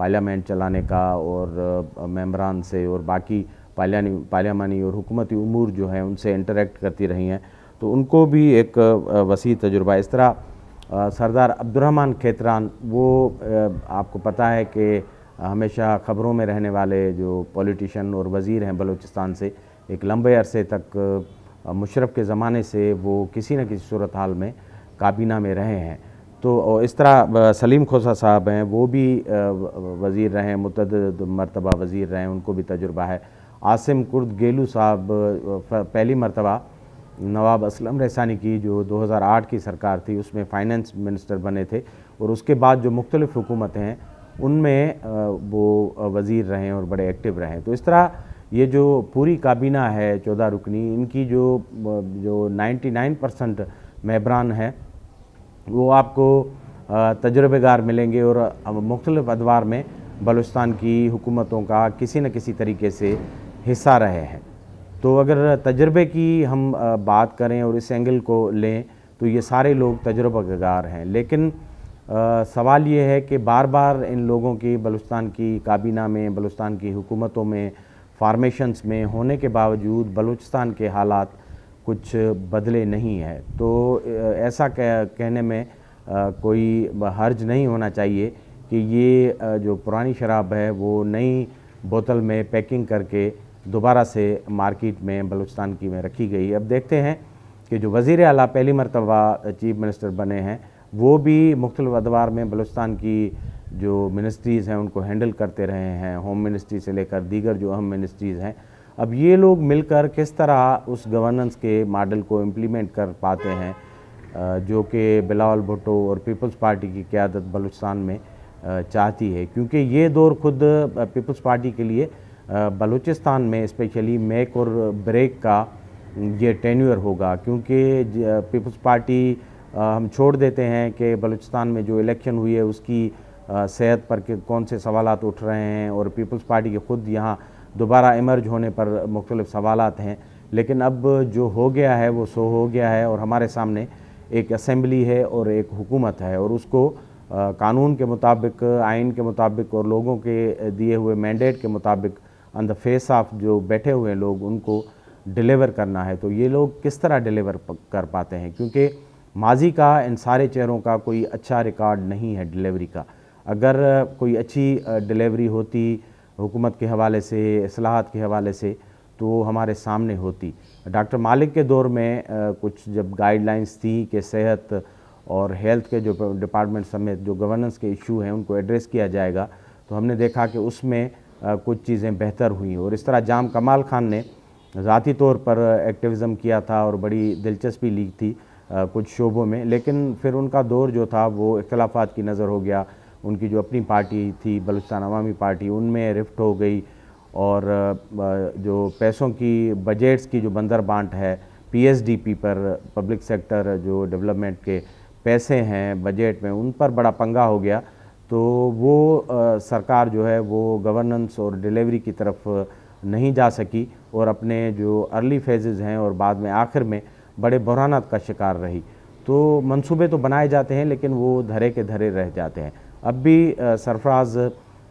Parliament چلانے کا اور ممبران سے اور باقی پارلیمانی اور حکومتی امور جو ہیں ان سے انٹریکٹ کرتی رہی ہیں، تو ان کو بھی ایک وسیع تجربہ ہے۔ اس طرح سردار عبدالرحمن کھیتران، وہ آپ کو پتہ ہے کہ ہمیشہ خبروں میں رہنے والے جو پولیٹیشین اور وزیر ہیں بلوچستان سے، ایک لمبے عرصے تک مشرف کے زمانے سے وہ کسی نہ کسی صورتحال میں کابینہ میں رہے ہیں۔ تو اس طرح سلیم کھوسہ صاحب ہیں، وہ بھی وزیر رہے ہیں، متعدد مرتبہ وزیر رہے ہیں، ان کو بھی تجربہ ہے۔ عاصم کرد گیلو صاحب پہلی مرتبہ نواب اسلم رحسانی کی جو 2008 کی سرکار تھی اس میں فائنانس منسٹر بنے تھے، اور اس کے بعد جو مختلف حکومتیں ہیں ان میں وہ وزیر رہے ہیں اور بڑے ایکٹیو رہے ہیں۔ تو اس طرح یہ جو پوری کابینہ ہے 14 رکنی، ان کی جو 99% ممبران ہیں وہ آپ کو تجربہ کار ملیں گے اور مختلف ادوار میں بلوچستان کی حکومتوں کا کسی نہ کسی طریقے سے حصہ رہے ہیں۔ تو اگر تجربے کی ہم بات کریں اور اس اینگل کو لیں تو یہ سارے لوگ تجربہ کار ہیں، لیکن سوال یہ ہے کہ بار بار ان لوگوں کی بلوچستان کی کابینہ میں، بلوچستان کی حکومتوں میں، فارمیشنز میں ہونے کے باوجود بلوچستان کے حالات کچھ بدلے نہیں ہیں۔ تو ایسا کہنے میں کوئی حرج نہیں ہونا چاہیے کہ یہ جو پرانی شراب ہے وہ نئی بوتل میں پیکنگ کر کے دوبارہ سے مارکیٹ میں بلوچستان کی میں رکھی گئی۔ اب دیکھتے ہیں کہ جو وزیر اعلیٰ پہلی مرتبہ چیف منسٹر بنے ہیں وہ بھی مختلف ادوار میں بلوچستان کی جو منسٹریز ہیں ان کو ہینڈل کرتے رہے ہیں، ہوم منسٹری سے لے کر دیگر جو اہم منسٹریز ہیں۔ اب یہ لوگ مل کر کس طرح اس گورننس کے ماڈل کو امپلیمنٹ کر پاتے ہیں جو کہ بلاول بھٹو اور پیپلز پارٹی کی قیادت بلوچستان میں چاہتی ہے، کیونکہ یہ دور خود پیپلز پارٹی کے لیے بلوچستان میں اسپیشلی میک اور بریک کا یہ ٹینیور ہوگا، کیونکہ پیپلز پارٹی ہم چھوڑ دیتے ہیں کہ بلوچستان میں جو الیکشن ہوئی ہے اس کی صحت پر کون سے سوالات اٹھ رہے ہیں، اور پیپلز پارٹی کے خود یہاں دوبارہ ایمرج ہونے پر مختلف سوالات ہیں، لیکن اب جو ہو گیا ہے وہ سو ہو گیا ہے، اور ہمارے سامنے ایک اسمبلی ہے اور ایک حکومت ہے، اور اس کو قانون کے مطابق، آئین کے مطابق اور لوگوں کے دیے ہوئے مینڈیٹ کے مطابق آن دا فیس آف جو بیٹھے ہوئے لوگ ان کو ڈیلیور کرنا ہے۔ تو یہ لوگ کس طرح ڈیلیور کر پاتے ہیں، کیونکہ ماضی کا ان سارے چہروں کا کوئی اچھا ریکارڈ نہیں ہے ڈیلیوری کا۔ اگر کوئی اچھی ڈیلیوری ہوتی حکومت کے حوالے سے، اصلاحات کے حوالے سے، تو ہمارے سامنے ہوتی۔ ڈاکٹر مالک کے دور میں کچھ جب گائیڈ لائنز تھیں کہ صحت اور ہیلتھ کے جو ڈپارٹمنٹ سمیت جو گورننس کے ایشو ہیں ان کو ایڈریس کیا جائے گا، تو ہم نے دیکھا کہ اس میں کچھ چیزیں بہتر ہوئیں، اور اس طرح جام کمال خان نے ذاتی طور پر ایکٹیوزم کیا تھا اور بڑی دلچسپی لی تھی کچھ شعبوں میں، لیکن پھر ان کا دور جو تھا وہ اختلافات کی نظر ہو گیا۔ ان کی جو اپنی پارٹی تھی بلوچستان عوامی پارٹی، ان میں رفٹ ہو گئی، اور جو پیسوں کی بجٹس کی جو بندر بانٹ ہے پی ایس ڈی پی پر، پبلک سیکٹر جو ڈیولپمنٹ کے پیسے ہیں بجٹ میں، ان پر بڑا پنگا ہو گیا، تو وہ سرکار جو ہے وہ گورننس اور ڈیلیوری کی طرف نہیں جا سکی، اور اپنے جو ارلی فیزز ہیں اور بعد میں آخر میں بڑے بحرانات کا شکار رہی۔ تو منصوبے تو بنائے جاتے ہیں لیکن وہ دھرے کے دھرے رہ جاتے ہیں۔ اب بھی سرفراز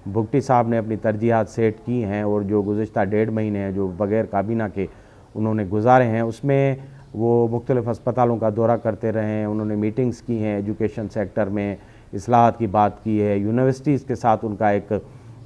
بھگٹی صاحب نے اپنی ترجیحات سیٹ کی ہیں، اور جو گزشتہ 1.5 مہینے ہیں جو بغیر کابینہ کے انہوں نے گزارے ہیں، اس میں وہ مختلف ہسپتالوں کا دورہ کرتے رہے ہیں، انہوں نے میٹنگز کی ہیں، ایجوکیشن سیکٹر میں اصلاحات کی بات کی ہے، یونیورسٹیز کے ساتھ ان کا ایک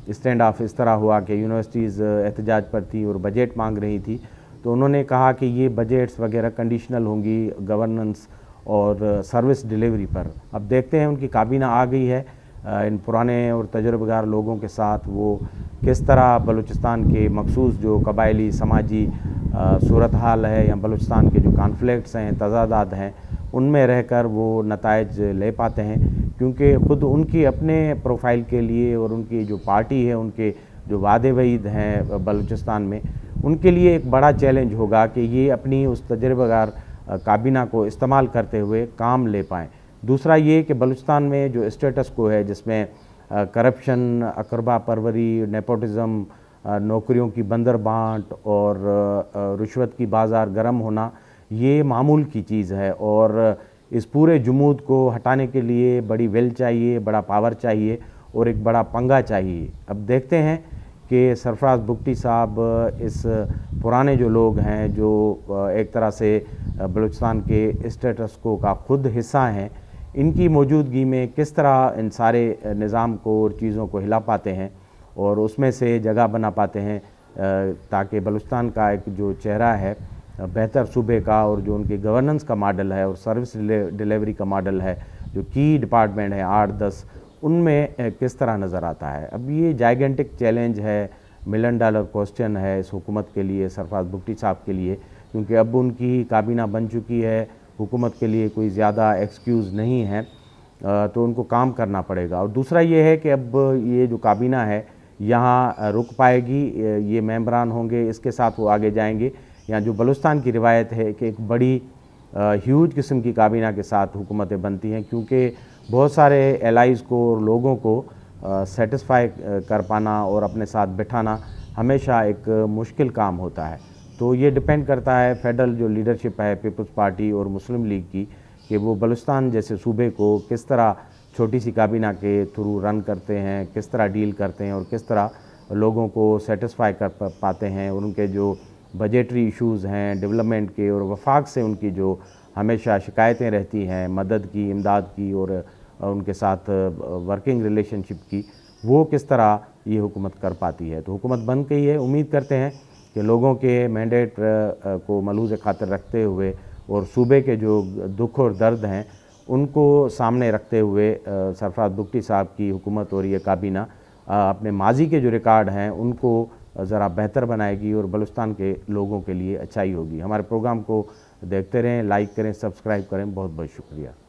اسٹینڈ آف اس طرح ہوا کہ یونیورسٹیز احتجاج پر تھی اور بجٹ مانگ رہی تھی، تو انہوں نے کہا کہ یہ بجٹس وغیرہ کنڈیشنل ہوں گی گورننس اور سروس ڈیلیوری پر۔ اب دیکھتے ہیں ان کی کابینہ آ گئی ہے، ان پرانے اور تجربہ کار لوگوں کے ساتھ وہ کس طرح بلوچستان کے مخصوص جو قبائلی سماجی صورتحال ہے یا بلوچستان کے جو کانفلکٹس ہیں، تضادات ہیں، ان میں رہ کر وہ نتائج لے پاتے ہیں، کیونکہ خود ان کی اپنے پروفائل کے لیے اور ان کی جو پارٹی ہے، ان کے جو وعدے وعید ہیں بلوچستان میں، ان کے لیے ایک بڑا چیلنج ہوگا کہ یہ اپنی اس تجربہ کار کابینہ کو استعمال کرتے ہوئے کام لے پائیں۔ دوسرا یہ کہ بلوچستان میں جو اسٹیٹس کو ہے جس میں کرپشن، اقربا پروری، نیپوٹزم، نوکریوں کی بندر بانٹ اور رشوت کی بازار گرم ہونا، یہ معمول کی چیز ہے، اور اس پورے جمود کو ہٹانے کے لیے بڑی ویل چاہیے، بڑا پاور چاہیے، اور ایک بڑا پنگا چاہیے۔ اب دیکھتے ہیں کہ سرفراز بگٹی صاحب اس پرانے جو لوگ ہیں جو ایک طرح سے بلوچستان کے اسٹیٹس کو کا خود حصہ ہیں، ان کی موجودگی میں کس طرح ان سارے نظام کو اور چیزوں کو ہلا پاتے ہیں اور اس میں سے جگہ بنا پاتے ہیں تاکہ بلوچستان کا ایک جو چہرہ ہے بہتر صوبے کا، اور جو ان کی گورننس کا ماڈل ہے اور سروس ڈیلیوری کا ماڈل ہے، جو کی ڈپارٹمنٹ ہیں 8-10، ان میں کس طرح نظر آتا ہے۔ اب یہ جائگنٹک چیلنج ہے، ملین ڈالر کوسچن ہے اس حکومت کے لیے، سرفراز بگٹی صاحب کے لیے، کیونکہ اب ان کی کابینہ بن چکی ہے، حکومت کے لیے کوئی زیادہ ایکسکیوز نہیں ہے، تو ان کو کام کرنا پڑے گا۔ اور دوسرا یہ ہے کہ اب یہ جو کابینہ ہے یہاں رک پائے گی، یہ ممبران ہوں گے، اس کے ساتھ وہ آگے جائیں گے، یا جو بلوچستان کی روایت ہے کہ ایک بڑی ہیوج قسم کی کابینہ کے ساتھ حکومتیں بنتی ہیں، کیونکہ بہت سارے الائز کو اور لوگوں کو سیٹسفائی کر پانا اور اپنے ساتھ بٹھانا ہمیشہ ایک مشکل کام ہوتا ہے۔ تو یہ ڈیپینڈ کرتا ہے فیڈرل جو لیڈرشپ ہے پیپلز پارٹی اور مسلم لیگ کی، کہ وہ بلوچستان جیسے صوبے کو کس طرح چھوٹی سی کابینہ کے تھرو رن کرتے ہیں، کس طرح ڈیل کرتے ہیں اور کس طرح لوگوں کو سیٹسفائی کر پاتے ہیں، اور ان کے جو بجٹری ایشوز ہیں ڈیولپمنٹ کے اور وفاق سے ان کی جو ہمیشہ شکایتیں رہتی ہیں مدد کی، امداد کی اور ان کے ساتھ ورکنگ ریلیشن شپ کی، وہ کس طرح یہ حکومت کر پاتی ہے۔ تو حکومت بن گئی ہے، امید کرتے ہیں کہ لوگوں کے مینڈیٹ کو ملحوظ خاطر رکھتے ہوئے اور صوبے کے جو دکھ اور درد ہیں ان کو سامنے رکھتے ہوئے سرفراز بگٹی صاحب کی حکومت اور یہ کابینہ اپنے ماضی کے جو ریکارڈ ہیں ان کو ذرا بہتر بنائے گی اور بلوچستان کے لوگوں کے لیے اچھائی ہوگی۔ ہمارے پروگرام کو دیکھتے رہیں، لائک کریں، سبسکرائب کریں۔ بہت بہت شکریہ۔